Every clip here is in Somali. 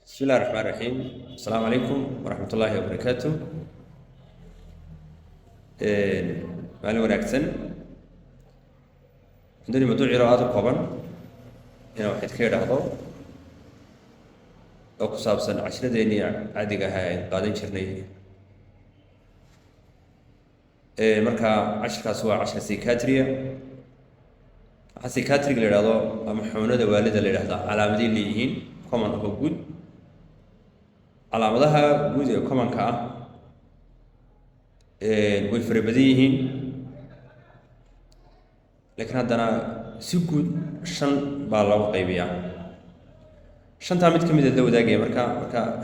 بسم الله الرحمن الرحيم. السلام عليكم ورحمة الله وبركاته. maalin wanaagsan. Haddii mawduuc yar oo aad u kooban inaan wax ka idhaahdo oo ku saabsan casharadeenii caadiga ahaa ee qaadan jirnay. Marka casharkaas waa cashar psychiatry. Waxa psychiatry la yiraahdo ama xanuunada waalida la yiraahdo calaamadii leeyihiin common oo guud. Calaamadaha guud ee common-ka ah way fara badan yihiin, laakiin haddana si guud shan baa loo qaybiyaa. Shantaa mid ka mid ah la wadaagaya marka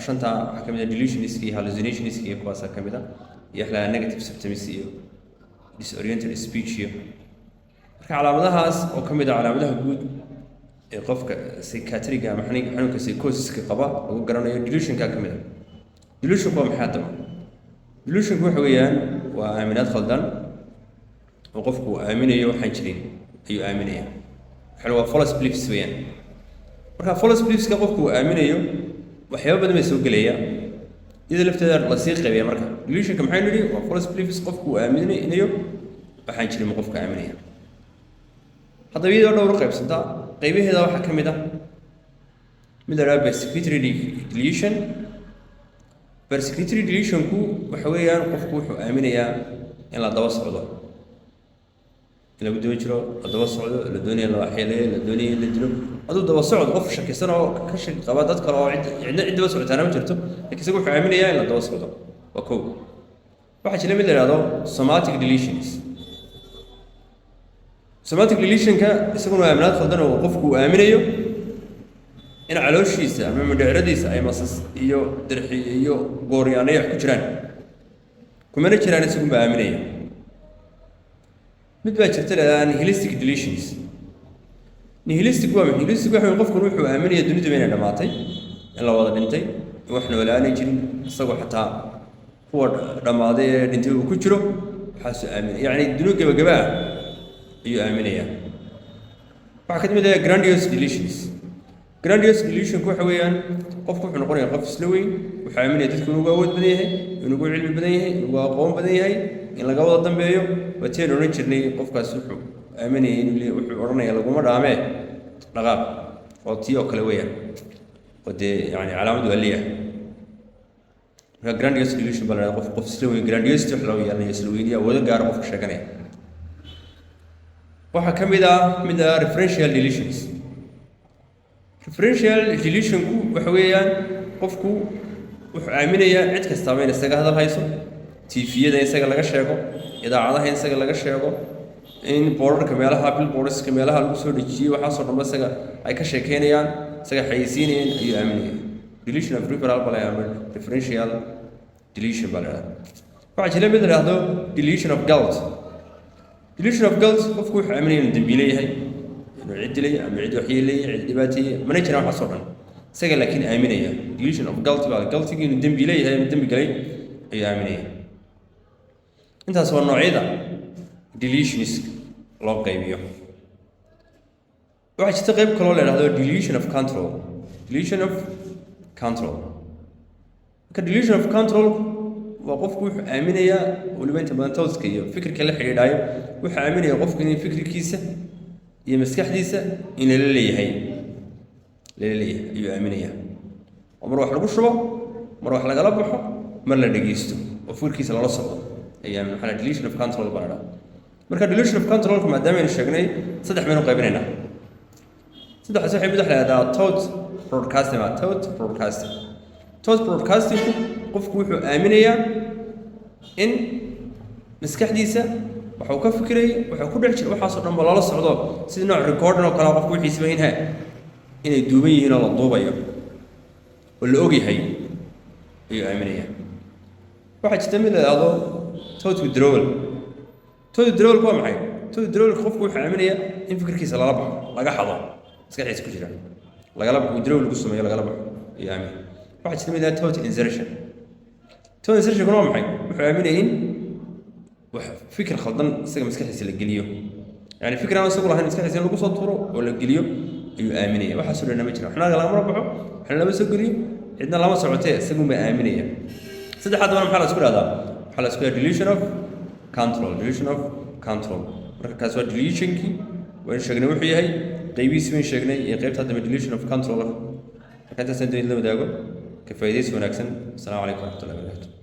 shantaa waxaa ka mid ah delusions iyo hallucinations iyo kuwaas ka mid ah iyo negative symptoms iyo disoriented speech iyo marka calaamadahaas oo ka mid ah calaamadaha guud ee qofka psychiatriga ama xanuunka psychosis-ka qaba lagu garanayo. Delusion-ka ka mid ah. Delusion waa maxay hadaba? Delusion-ku waxa weeyaan waa aaminaad khaldan oo qofku aaminayo waxaan jirin ayuu aaminaya. Waxa waa false beliefs weeyaan. Marka false beliefs-ka qofku aaminayo waxyaabo badan bay soo gelaya iyada lafteeda la sii qaybiya. Marka delusion-ka maxay nidhi waa false beliefs qofku aaminayo waxaan jirin qofka aaminaya. Haddaba iyadoo dhowr qaybsanta qaybaheeda waxaa ka mid ah mid la yiraahdo persecutary delusion. Persecutary delusion-ku waxa weeyaan qofku wuxuu aaminayaa in la daba socdo, in lagu daba jiro, la daba socdo, la doonayo la waxyeeleeyo, la doonayo in la dilo. Aduu daba socdo qof shakisan oo ka shaki qaba dad kale oo cidna daba socotaana ma jirto, laakiin isagu wuxuu aaminayaa in la daba socdo. Waa kow. Waxaa jira mid la yiraahdo somatic delusions. Somatic delusion-ka isaguna waa aaminaad khaldan oo qofku aaminayo in calooshiisa ama mindhiciradiisa ay masas iyo dirxi iyo gooryaanay wax ku jiraan, kumana jiraan isagu ma aaminaya. mid baa jirta la yiraahdo nihilistic delusions. Nihilistic waa maxay? Nihilistic waxa qofku wuxuu aaminaya dunidu inay dhamaatay, in la wada dhintay, in wax noolaanay jirin, isagoo xataa kuwa dhamaaday ee dhintay uu ku jiro waxaas aaminaya. Yacni dunidu gabagaba ayuu aaminaya. Waxaa ka mid ah grandiose delusions. Grandiose delusion waxa weeyaan qofku wuxuu noqonayaa qof isla weyn, wuxuu aaminaya dadku inuu awood badan yahay, inuu cilmi badan yahay, inuu aqoon badan yahay, in laga wada dambeeyo. Wateen oran jirnay qofkaas wuxuu aaminaya inuu wuxuu oranayaa laguma dhaamee dhaqaaq oo tii oo kale weeyaan oo dee yani calaamadu aliya. Marka grandiose delusion baa la yiraahdaa qof isla weyn. Grandiose wax loo yaqaan isla weyn iyo awood gaar ah qofka sheeganaya. Waxaa ka mid ah referential delusions. Referential delusion-ku waxa weeyaan qofku wuxuu aaminayaa cid kasta in isaga hadal hayso, TV-yada isaga laga sheego, idaacadaha isaga laga sheego, in boorarka meelaha billboardska meelaha lagu soo dhajiyay waxa soo dhamma isaga ay ka sheekeynayaan, isaga xayeysiinayaan ayuu aaminaya. Delusion of referential delusion baa la yiraahdaa. Waxaa jira mid la yiraahdo delusion of guilt. Delusion of guilt qofku wuxuu aaminayaa inuu dambiile yahay, inuu cid dilay ama cid waxyeelay, cid dhibaateeyay, mana jiraan wax soo dhan. Isaga laakiin aaminaya. Delusion of guilt baa guiltiga inuu dambiile yahay ama dambi galay ayuu aaminaya. Intaas waa noocyada delusions loo qaybiyo. Waxaa jirta qayb kaloo la yiraahdo delusion of control. Delusion of control. Marka delusion of control waa qofku wuxuu aaminayaa waliba inta badan tooska iyo fikirka la xiriiraayo wuxuu aaminayaa qofku in fikirkiisa iyo maskaxdiisa in la leeyahay ayuu aaminayaa. oo mar wax lagu shubo, mar wax lagala baxo, mar la dhageysto oo fikirkiisa lala socdo ayaa maxaa delusion of control baa la yiraahdaa. Marka delusion of control maadaama aynu sheegnay saddex meelo qaybinaynaa. saddexdaas waxay mid la yiraahdaa thought broadcasting. Thought broadcasting qofku wuxuu aaminayaa in maskaxdiisa waxa uu ka fikiray waxa ku dhex jira waxaas oo dhan ba lala socdo sida nooc recording oo kale qofku wixii sameeyay inay duuban yihiin oo la duubayo oo la og yahay ayuu aaminaya. waxaa jirta mid la yiraahdo thought withdrawal. Thought withdrawal waa maxay? Thought withdrawal qofku wuxuu aaminayaa in fikirkiisa lala baxo, laga xado maskaxdiisa ku jira, lagala baxo withdrawal lagu sameeyo lagala baxo ayuu aaminaya. waxaa jirta mid la yiraahdo thought insertion. Thought insertion waa maxay? wuxuu aaminayaa in wax fikir khaldan isaga maskaxdiisa la geliyo, yani fikir aan isagu lahayn maskaxdiisa lagu soo tuuro oo la geliyo ayuu aaminaya. waxaas oo dhan ma jira, waxna lagama baxo, waxna lama soo geliyo, cidna lama socotee isagu ma aaminaya saddexaad waa maxaa la isku dhahdaa waxaa la isku dhahdaa delusion of control marka kaas waa delusionkii waan sheegnay wuxuu yahay qaybihiisi waan sheegnay iyo qaybta dambe delusion of control marka intaasaan doonid la wadaago ka faa'iidaysi wanaagsan asalaamu calaykum waraxmatullahi wabarakatuh